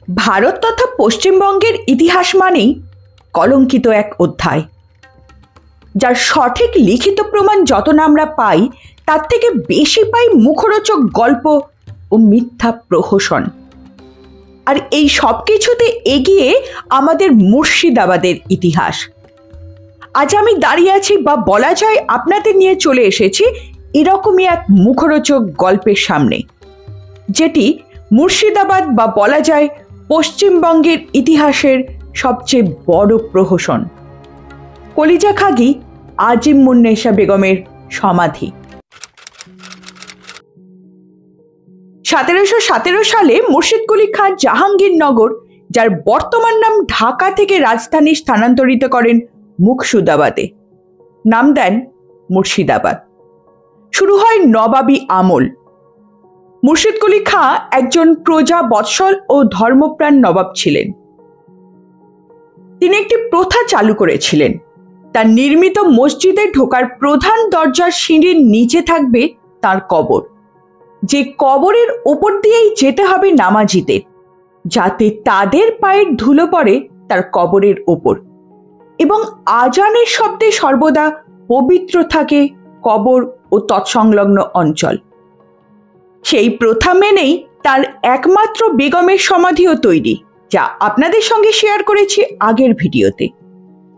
ভারত তথা পশ্চিমবঙ্গের ইতিহাস মানেই কলঙ্কিত এক অধ্যায়, যার সঠিক লিখিত প্রমাণ যত না আমরা পাই, তার থেকে বেশি পাই মুখরোচক গল্প ও মিথ্যা প্রহসন। আর এই সব কিছুতে এগিয়ে আমাদের মুর্শিদাবাদের ইতিহাস। আজ আমি দাঁড়িয়ে আছি, বা বলা যায় আপনাদের নিয়ে চলে এসেছি এরকমই এক মুখরোচক গল্পের সামনে, যেটি মুর্শিদাবাদ বা বলা যায় পশ্চিমবঙ্গের ইতিহাসের সবচেয়ে বড় প্রহসন, কলিজা খাগি আজিমুন্নেসা বেগমের সমাধি। 1717 সালে মুর্শিদকুলি খাঁ জাহাঙ্গীরনগর, যার বর্তমান নাম ঢাকা থেকে রাজধানী স্থানান্তরিত করেন মুকসুদাবাদে, নাম দেন মুর্শিদাবাদ। শুরু হয় নবাবী আমল। মুর্শিদকুলি খাঁ একজন প্রজা বৎসল ও ধর্মপ্রাণ নবাব ছিলেন। তিনি একটি প্রথা চালু করেছিলেন, তার নির্মিত মসজিদে ঢোকার প্রধান দরজার সিঁড়ির নিচে থাকবে তার কবর, যে কবরের ওপর দিয়েই যেতে হবে নামাজিদের, যাতে তাদের পায়ের ধুলো পড়ে তার কবরের ওপর এবং আজানের শব্দে সর্বদা পবিত্র থাকে কবর ও তৎসংলগ্ন অঞ্চল। সেই প্রথা মেনেই তার একমাত্র বেগমের সমাধিও তৈরি, যা আপনাদের সঙ্গে শেয়ার করেছি আগের ভিডিওতে।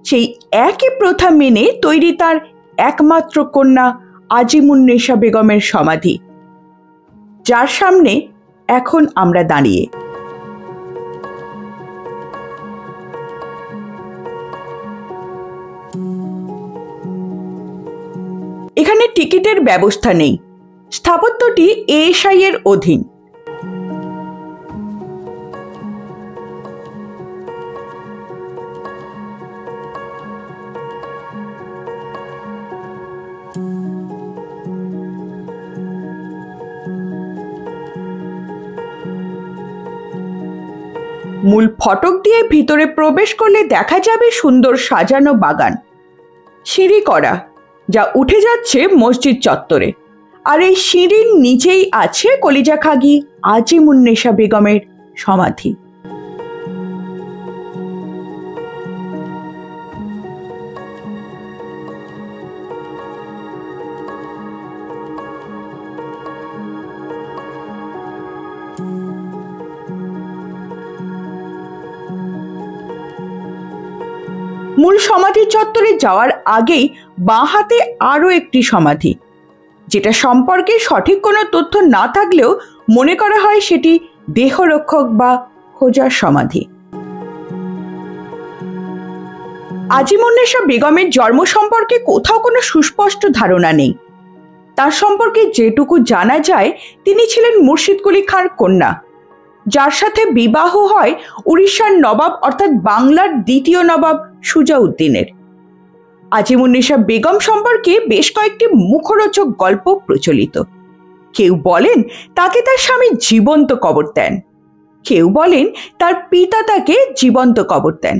সেই একই প্রথা মেনে তৈরি তার একমাত্র কন্যা আজিমুন্নেসা বেগমের সমাধি, যার সামনে এখন আমরা দাঁড়িয়ে। এখানে টিকিটের ব্যবস্থা নেই। স্থাপত্যটি এএসআই এর অধীন। মূল ফটক দিয়ে ভিতরে প্রবেশ করলে দেখা যাবে সুন্দর সাজানো বাগান, সিঁড়ি করা, যা উঠে যাচ্ছে মসজিদ চত্বরে। আর এই সিঁড়ির নিচেই আছে কলিজা খাগি আজিমুন্নেসা বেগমের সমাধি। মূল সমাধি চত্বরে যাওয়ার আগেই বাঁ হাতে আরও একটি সমাধি, যেটা সম্পর্কে সঠিক কোনো তথ্য না থাকলেও মনে করা হয় সেটি দেহরক্ষক বা খোজার সমাধি। আজিমুন্নেসা বেগমের জন্ম সম্পর্কে কোথাও কোনো সুস্পষ্ট ধারণা নেই। তার সম্পর্কে যেটুকু জানা যায়, তিনি ছিলেন মুর্শিদকুলি খাঁর কন্যা, যার সাথে বিবাহ হয় উড়িষ্যার নবাব অর্থাৎ বাংলার দ্বিতীয় নবাব সুজাউদ্দিনের। আজিমুন্নেসা বেগম সম্পর্কে বেশ কয়েকটি মুখরোচক গল্প প্রচলিত। কেউ বলেন তাকে তার স্বামী জীবন্ত কবর দেন, কেউ বলেন তার পিতা তাকে জীবন্ত কবর দেন।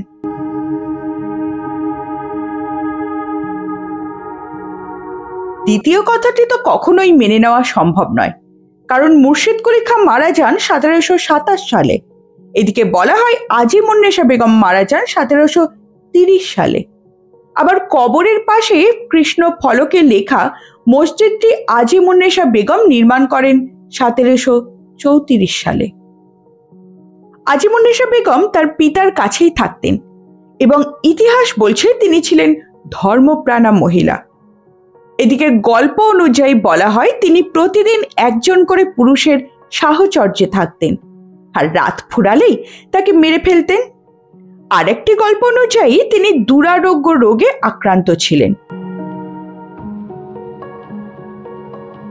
দ্বিতীয় কথাটি তো কখনোই মেনে নেওয়া সম্ভব নয়, কারণ মুর্শিদকুলি খাঁ মারা যান 1727 সালে। এদিকে বলা হয় আজিমুন্নেসা বেগম মারা যান 1730 সালে। আবার কবরের পাশে কৃষ্ণ ফলকে লেখা মসজিদটি আজিমুন্নেসা বেগম নির্মাণ করেন 1734 সালে। আজিমুন্নেসা বেগম তার পিতার কাছেই থাকতেন এবং ইতিহাস বলছে তিনি ছিলেন ধর্মপ্রাণা মহিলা। এদিকে গল্প অনুযায়ী বলা হয় তিনি প্রতিদিন একজন করে পুরুষের সাহচর্যে থাকতেন, আর রাত ফুরালেই তাকে মেরে ফেলতেন। আরেকটি গল্প অনুযায়ী তিনি দুরারোগ্য রোগে আক্রান্ত ছিলেন।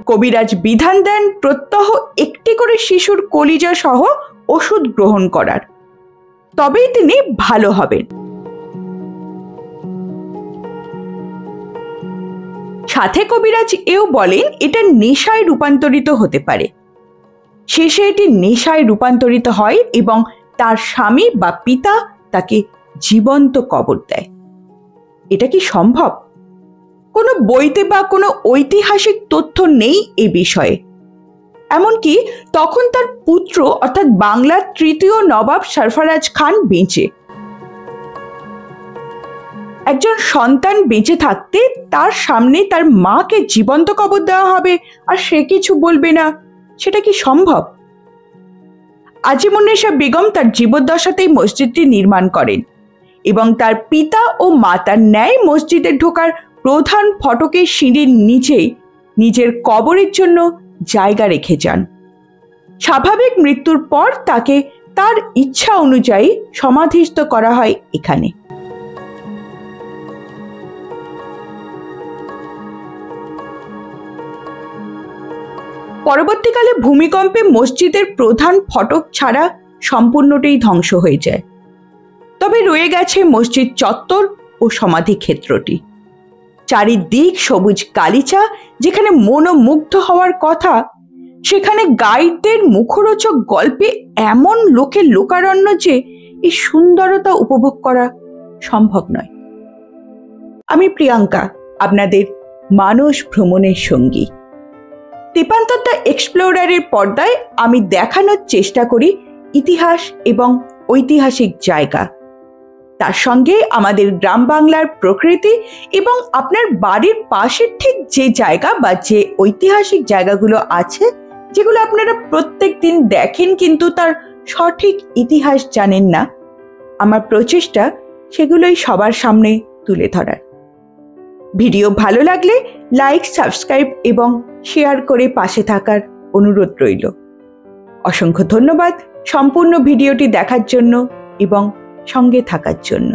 কবিরাজ বিধান দেন প্রত্যহ একটি করে শিশুর কলিজা সহ ওষুধ গ্রহণ করার, তবেই তিনি ভালো হবেন। সাথে কবিরাজ এও বলেন এটা নেশায় রূপান্তরিত হতে পারে। শেষে এটি নেশায় রূপান্তরিত হয় এবং তার স্বামী বা পিতা তাকে জীবন্ত কবর দেয়। এটা কি সম্ভব? কোনো বইতে বা কোনো ঐতিহাসিক তথ্য নেই এ বিষয়ে, এমনকি তখন তার পুত্র অর্থাৎ বাংলার তৃতীয় নবাব সরফরাজ খান বেঁচে। একজন সন্তান বেঁচে থাকতে তার সামনে তার মাকে জীবন্ত কবর দেওয়া হবে আর সে কিছু বলবে না, সেটা কি সম্ভব? আজিমুন্নেসা বেগম তার জীবদ্দশাতেই মসজিদটি নির্মাণ করেন এবং তার পিতা ও মাতার ন্যায় মসজিদে ঢোকার প্রধান ফটকের সিঁড়ির নিচেই নিজের কবরের জন্য জায়গা রেখে যান। স্বাভাবিক মৃত্যুর পর তাকে তার ইচ্ছা অনুযায়ী সমাধিস্থ করা হয় এখানে। পরবর্তীকালে ভূমিকম্পে মসজিদের প্রধান ফটক ছাড়া সম্পূর্ণটাই ধ্বংস হয়ে যায়, তবে রয়ে গেছে মসজিদ চত্বর ও সমাধি ক্ষেত্রটি। চারিদিক সবুজ গালিচা, যেখানে মনোমুগ্ধ হওয়ার কথা সেখানে গাইডদের মুখরোচক গল্পে এমন লোকের লোকারণ্য যে এই সুন্দরতা উপভোগ করা সম্ভব নয়। আমি প্রিয়াঙ্কা, আপনাদের মানস ভ্রমণের সঙ্গী। তেপান্তর দ্য এক্সপ্লোরারের পর্দায় আমি দেখানোর চেষ্টা করি ইতিহাস এবং ঐতিহাসিক জায়গা, তার সঙ্গে আমাদের গ্রাম বাংলার প্রকৃতি এবং আপনার বাড়ির পাশের ঠিক যে জায়গা বা যে ঐতিহাসিক জায়গাগুলো আছে যেগুলো আপনারা প্রত্যেক দিন দেখেন কিন্তু তার সঠিক ইতিহাস জানেন না, আমার প্রচেষ্টা সেগুলোই সবার সামনে তুলে ধরার। ভিডিও ভালো লাগলে লাইক, সাবস্ক্রাইব এবং শেয়ার করে পাশে থাকার অনুরোধ রইল। অসংখ্য ধন্যবাদ সম্পূর্ণ ভিডিওটি দেখার জন্য এবং সঙ্গে থাকার জন্য।